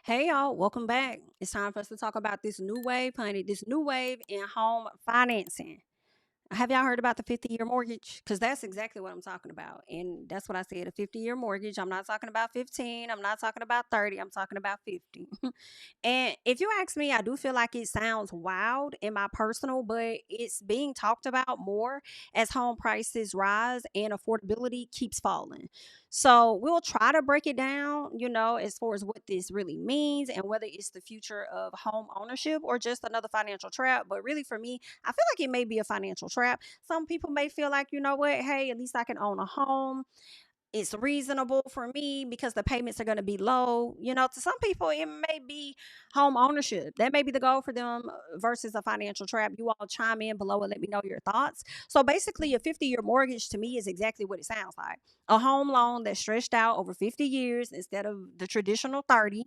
Hey y'all, welcome back. It's time for us to talk about this new wave, honey. This new wave in home financing. Have y'all heard about the 50-year mortgage? Because that's exactly what I'm talking about. And that's what I said, a 50-year mortgage. I'm not talking about 15. I'm not talking about 30. I'm talking about 50. And if you ask me, I do feel like it sounds wild in my personal, but it's being talked about more as home prices rise and affordability keeps falling. So we'll try to break it down, as far as what this really means and whether it's the future of home ownership or just another financial trap. But really, for me, I feel like it may be a financial trap. Some people may feel like, you know what, hey, at least I can own a home. It's reasonable for me because the payments are going to be low. To some people, it may be home ownership. That may be the goal for them versus a financial trap. You all chime in below and let me know your thoughts. So basically, a 50-year mortgage to me is exactly what it sounds like, a home loan that's stretched out over 50 years instead of the traditional 30,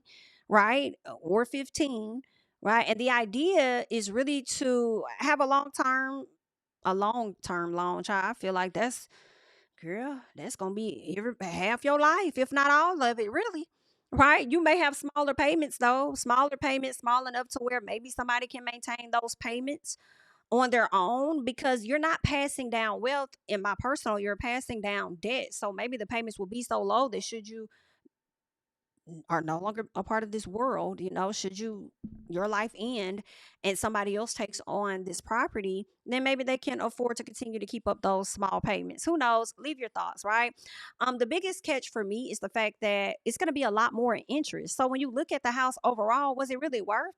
right? Or 15, right? And the idea is really to have a long term loan, child. I feel like girl, that's gonna be half your life, if not all of it, really. Right? You may have smaller payments though, smaller payments, small enough to where maybe somebody can maintain those payments on their own because you're not passing down wealth. In my personal, you're passing down debt. So maybe the payments will be so low that should you are no longer a part of this world, should your life end and somebody else takes on this property, then maybe they can afford to continue to keep up those small payments. Who knows? Leave your thoughts, right? The biggest catch for me is the fact that it's going to be a lot more in interest. So when you look at the house overall, was it really worth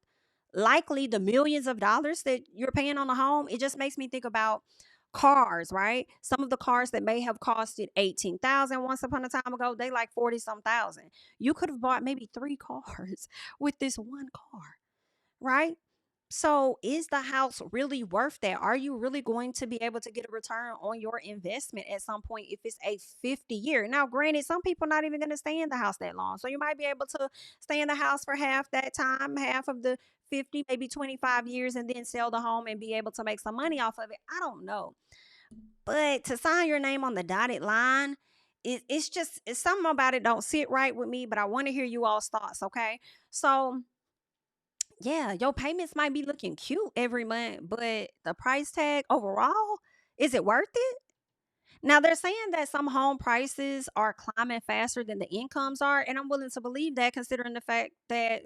likely the millions of dollars that you're paying on a home? It just makes me think about cars, right? Some of the cars that may have costed 18,000 once upon a time ago, they like 40 some thousand. You could have bought maybe three cars with this one car, right? So, is the house really worth that? Are you really going to be able to get a return on your investment at some point if it's a 50-year? Now, granted, some people not even going to stay in the house that long. So, you might be able to stay in the house for half that time, half of the 50, maybe 25 years, and then sell the home and be able to make some money off of it. I don't know. But to sign your name on the dotted line, it's something about it don't sit right with me, but I want to hear you all's thoughts, okay? So, yeah, your payments might be looking cute every month, but the price tag overall, is it worth it? Now they're saying that some home prices are climbing faster than the incomes are, and I'm willing to believe that considering the fact that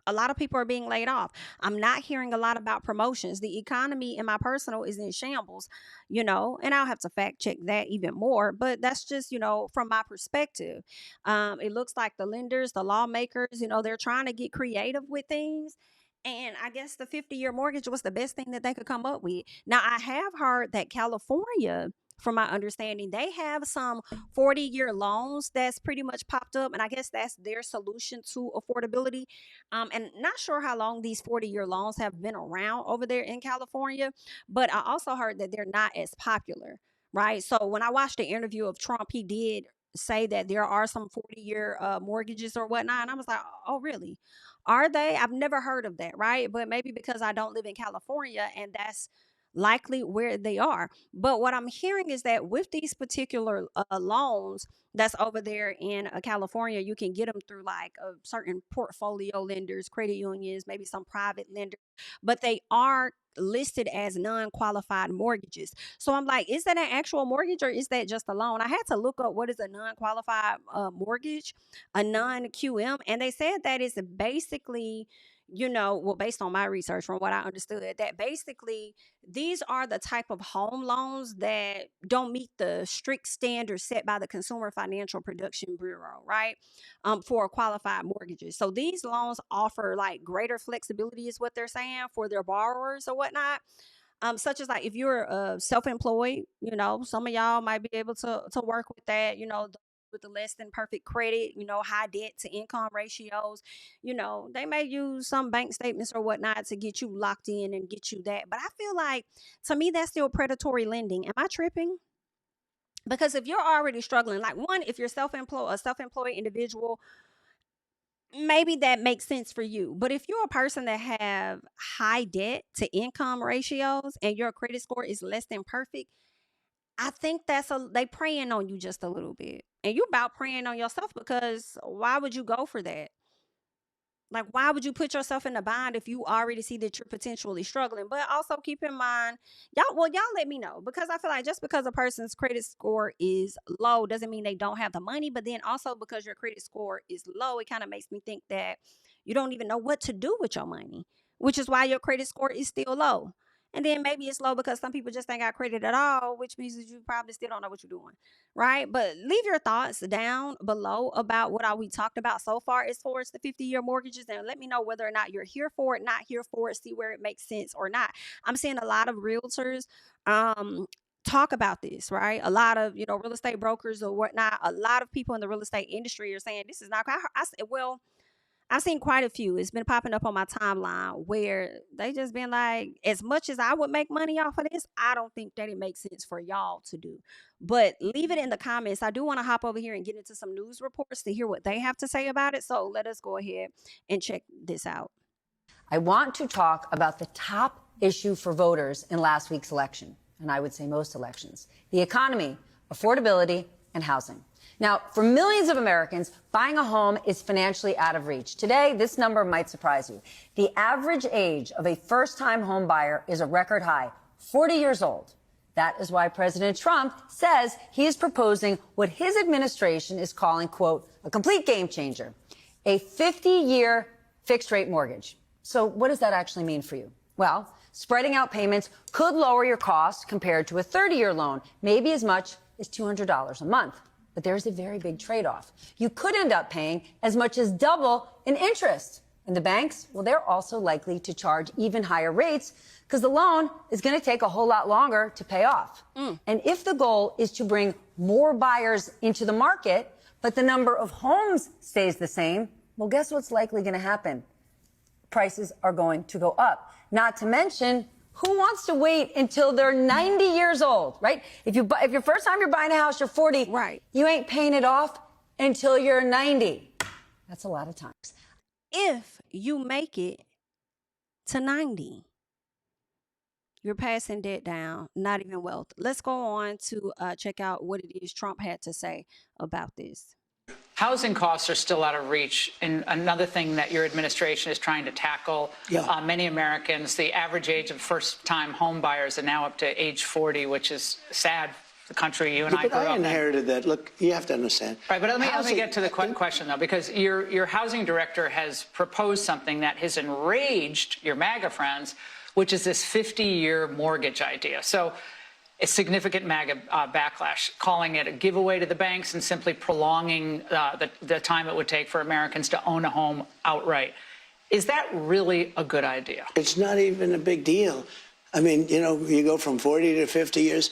a lot of people are being laid off. I'm not hearing a lot about promotions. The economy in my personal is in shambles, and I'll have to fact check that even more, but that's just, from my perspective. It looks like the lenders, the lawmakers, they're trying to get creative with things. And I guess the 50-year mortgage was the best thing that they could come up with. Now, I have heard that California, from my understanding, they have some 40-year loans that's pretty much popped up. And I guess that's their solution to affordability. And not sure how long these 40-year loans have been around over there in California, but I also heard that they're not as popular, right? So when I watched the interview of Trump, he did say that there are some 40-year mortgages or whatnot. And I was like, oh, really? Are they? I've never heard of that, right? But maybe because I don't live in California and that's likely where they are. But what I'm hearing is that with these particular loans that's over there in California, you can get them through like certain portfolio lenders, credit unions, maybe some private lenders, but they are listed as non-qualified mortgages. So I'm like, is that an actual mortgage or is that just a loan? I had to look up what is a non-qualified mortgage, a non-QM, and they said that is basically, well, based on my research, from what I understood, that basically these are the type of home loans that don't meet the strict standards set by the Consumer Financial Production Bureau, right? For qualified mortgages. So these loans offer like greater flexibility, is what they're saying, for their borrowers or whatnot. Such as like if you're self-employed, some of y'all might be able to work with that, with the less than perfect credit, high debt to income ratios, they may use some bank statements or whatnot to get you locked in and get you that. But I feel like, to me, that's still predatory lending. Am I tripping? Because if you're already struggling, like, one, if you're self-employed, a self-employed individual, maybe that makes sense for you. But if you're a person that have high debt to income ratios and your credit score is less than perfect, I think they preying on you just a little bit. And you about preying on yourself, because why would you go for that? Like, why would you put yourself in a bind if you already see that you're potentially struggling? But also keep in mind, y'all let me know, because I feel like just because a person's credit score is low doesn't mean they don't have the money. But then also because your credit score is low, it kind of makes me think that you don't even know what to do with your money, which is why your credit score is still low. And then maybe it's low because some people just ain't got credit at all, which means that you probably still don't know what you're doing. Right? But leave your thoughts down below about what all we talked about so far as far as the 50-year mortgages, and let me know whether or not you're here for it, not here for it, see where it makes sense or not. I'm seeing a lot of realtors um talk about this, right? A lot of, real estate brokers or whatnot, a lot of people in the real estate industry are saying this is not. I said, well, I've seen quite a few. It's been popping up on my timeline where they just been like, as much as I would make money off of this, I don't think that it makes sense for y'all to do. But leave it in the comments. I do want to hop over here and get into some news reports to hear what they have to say about it. So let us go ahead and check this out. I want to talk about the top issue for voters in last week's election, and I would say most elections: the economy, affordability, and housing. Now, for millions of Americans, buying a home is financially out of reach. Today, this number might surprise you. The average age of a first-time home buyer is a record high, 40 years old. That is why President Trump says he is proposing what his administration is calling, quote, a complete game changer: a 50-year fixed-rate mortgage. So what does that actually mean for you? Well, spreading out payments could lower your costs compared to a 30-year loan, maybe as much as $200 a month. But there's a very big trade-off. You could end up paying as much as double in interest. And the banks, well, they're also likely to charge even higher rates because the loan is going to take a whole lot longer to pay off. And if the goal is to bring more buyers into the market, but the number of homes stays the same, well, guess what's likely going to happen? Prices are going to go up. Not to mention, who wants to wait until they're 90 years old, right? If your first time you're buying a house, you're 40, right? You ain't paying it off until you're 90. That's a lot of times. If you make it to 90, you're passing debt down, not even wealth. Let's go on to check out what it is Trump had to say about this. Housing costs are still out of reach, and another thing that your administration is trying to tackle. Many Americans, the average age of first-time home buyers are now up to age 40, which is sad. The country you and I grew up in. I inherited that. Look, you have to understand. Right, but let me get to the question, though, because your housing director has proposed something that has enraged your MAGA friends, which is this 50-year mortgage idea. So a significant MAGA backlash, calling it a giveaway to the banks and simply prolonging the time it would take for Americans to own a home outright. Is that really a good idea? It's not even a big deal. I mean, you go from 40 to 50 years,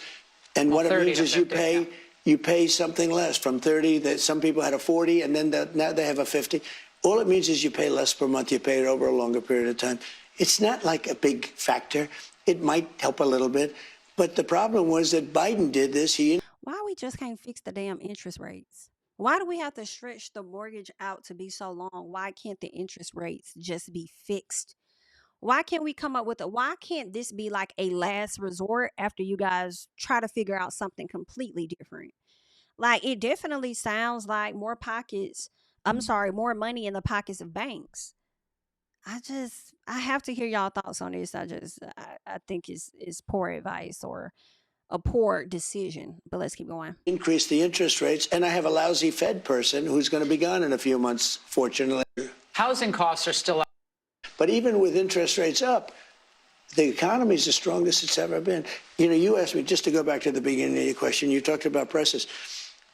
and what it means is 50, you pay something less from 30. That some people had a 40, and then now they have a 50. All it means is you pay less per month. You pay it over a longer period of time. It's not like a big factor. It might help a little bit. But the problem was that Biden did this. Why we just can't fix the damn interest rates? Why do we have to stretch the mortgage out to be so long? Why can't the interest rates just be fixed? Why can't we come up with why can't this be like a last resort after you guys try to figure out something completely different? Like, it definitely sounds like more money in the pockets of banks. I have to hear y'all thoughts on this. I think it's poor advice or a poor decision, but let's keep going. Increase the interest rates, and I have a lousy Fed person who's going to be gone in a few months, fortunately. Housing costs are still up. But even with interest rates up, the economy is the strongest it's ever been. You asked me, just to go back to the beginning of your question, you talked about prices.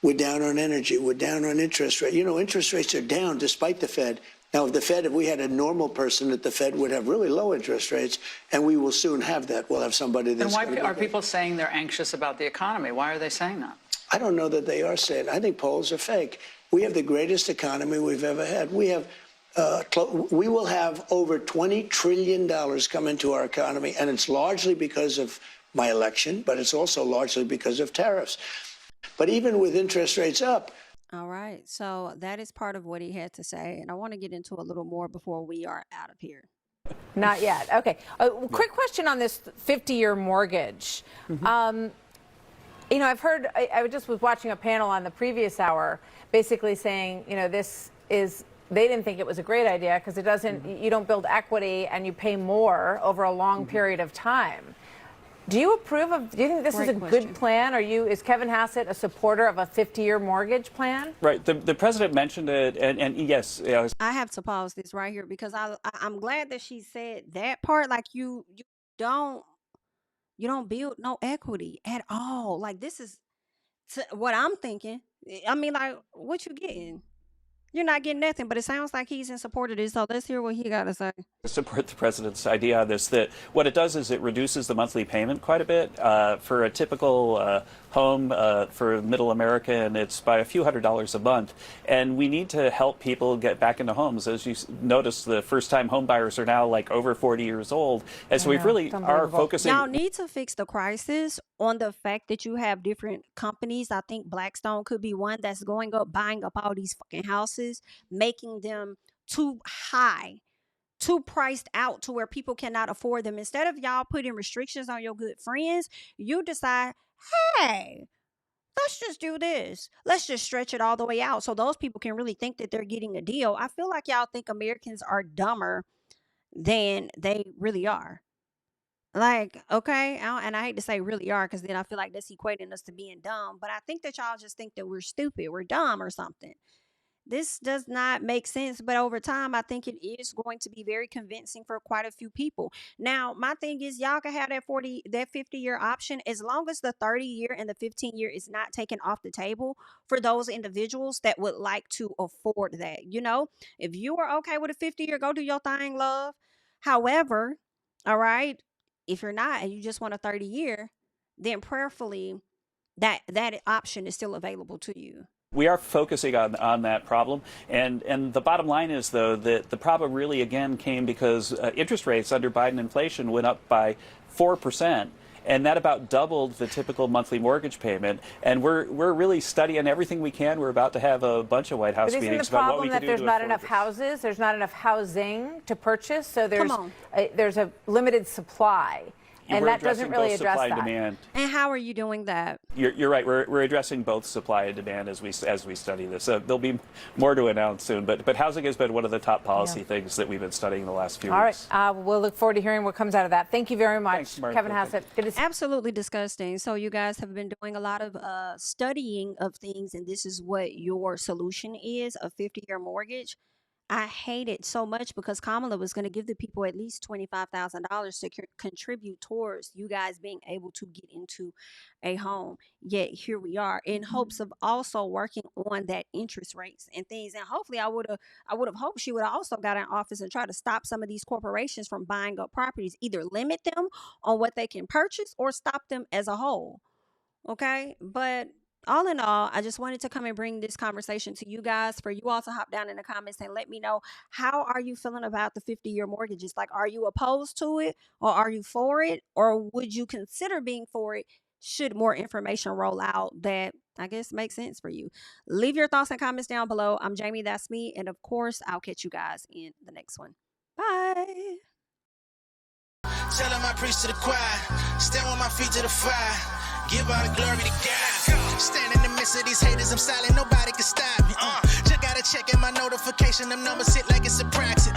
We're down on energy. We're down on interest rate. Interest rates are down despite the Fed. Now, if we had a normal person at the Fed, would have really low interest rates, and we will soon have that. We'll have somebody that's... And why are people saying they're anxious about the economy? Why are they saying that? I don't know that they are saying. I think polls are fake. We have the greatest economy we've ever had. We will have over $20 trillion come into our economy, and it's largely because of my election, but it's also largely because of tariffs. But even with interest rates up... All right. So that is part of what he had to say. And I want to get into a little more before we are out of here. Not yet. Okay. Quick question on this 50-year mortgage. I've heard, I just was watching a panel on the previous hour basically saying, this is they didn't think it was a great idea because it doesn't, you don't build equity and you pay more over a long period of time. Do you approve of, do you think this is a good plan? Is Kevin Hassett a supporter of a 50-year mortgage plan? Right. The president mentioned it, and yes. I have to pause this right here because I'm glad that she said that part. Like you don't build no equity at all. Like this is what I'm thinking. I mean, like, what you getting? You're not getting nothing, but it sounds like he's in support of this. So let's hear what he got to say. Support the president's idea on this, that what it does is it reduces the monthly payment quite a bit for a typical home for middle America, and it's by a few $100s a month. And we need to help people get back into homes. As you notice, the first-time home buyers are now like over 40 years old. And so we really are focusing. Y'all need to fix the crisis on the fact that you have different companies. I think Blackstone could be one that's going up, buying up all these fucking houses, making them too high, too priced out to where people cannot afford them. Instead of y'all putting restrictions on your good friends, you decide, hey, let's just do this. Let's just stretch it all the way out so those people can really think that they're getting a deal. I feel like y'all think Americans are dumber than they really are. Like, okay, and I hate to say really are because then I feel like that's equating us to being dumb. But I think that y'all just think that we're stupid, we're dumb or something. This does not make sense, but over time, I think it is going to be very convincing for quite a few people. Now, my thing is, y'all can have that 50-year option as long as the 30-year and the 15-year is not taken off the table for those individuals that would like to afford that. You know, if you are okay with a 50-year, go do your thing, love. However, all right, if you're not and you just want a 30-year, then prayerfully that option is still available to you. We are focusing on that problem. And the bottom line is, though, that the problem really, again, came because interest rates under Biden inflation went up by 4%. And that about doubled the typical monthly mortgage payment. And we're really studying everything we can. We're about to have a bunch of White House meetings about what we can do to afford this. But isn't the problem that there's not enough houses? There's not enough housing to purchase? So there's a limited supply. And that doesn't really address that. Demand. And how are you doing that? You're right. We're addressing both supply and demand as we study this. There'll be more to announce soon. But housing has been one of the top policy things that we've been studying the last few weeks. All right. We'll look forward to hearing what comes out of that. Thank you very much, Thanks, Martha. Kevin Hassett. Absolutely disgusting. So you guys have been doing a lot of studying of things, and this is what your solution is: a 50-year mortgage. I hate it so much because Kamala was going to give the people at least $25,000 to contribute towards you guys being able to get into a home. Yet here we are in hopes of also working on that interest rates and things. And hopefully I would have hoped she would have also got in office and try to stop some of these corporations from buying up properties, either limit them on what they can purchase or stop them as a whole. Okay. But all in all, I just wanted to come and bring this conversation to you guys, for you all to hop down in the comments and let me know, how are you feeling about the 50-year mortgages? Like, are you opposed to it, or are you for it, or would you consider being for it should more information roll out that I guess makes sense for you? Leave your thoughts and comments down below. I'm Jami, that's me, and of course, I'll catch you guys in the next one. Bye. Tell them I preach to the choir, stand with my feet to the fire, give all the glory to God. Stand in the midst of these haters, I'm silent, nobody can stop me. Just gotta check in my notification, them numbers hit like it's a proxy.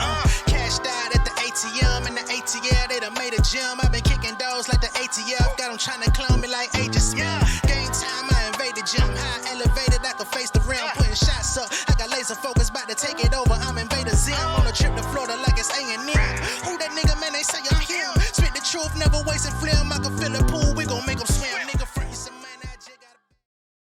Cash died at the ATM, and the ATL, they done made a gym. I've been kicking doors like the ATF, got them trying to clone me like Aegis. Game time, I invaded gym, high elevated, I could face the rim, putting shots up. I got laser focus, about to take it over, I'm Invader Zim. On a trip to Florida like it's A&M. Who that nigga, man, they say I'm him. Spit the truth, never wasted film, I can fill a pool, we gon' make them swim.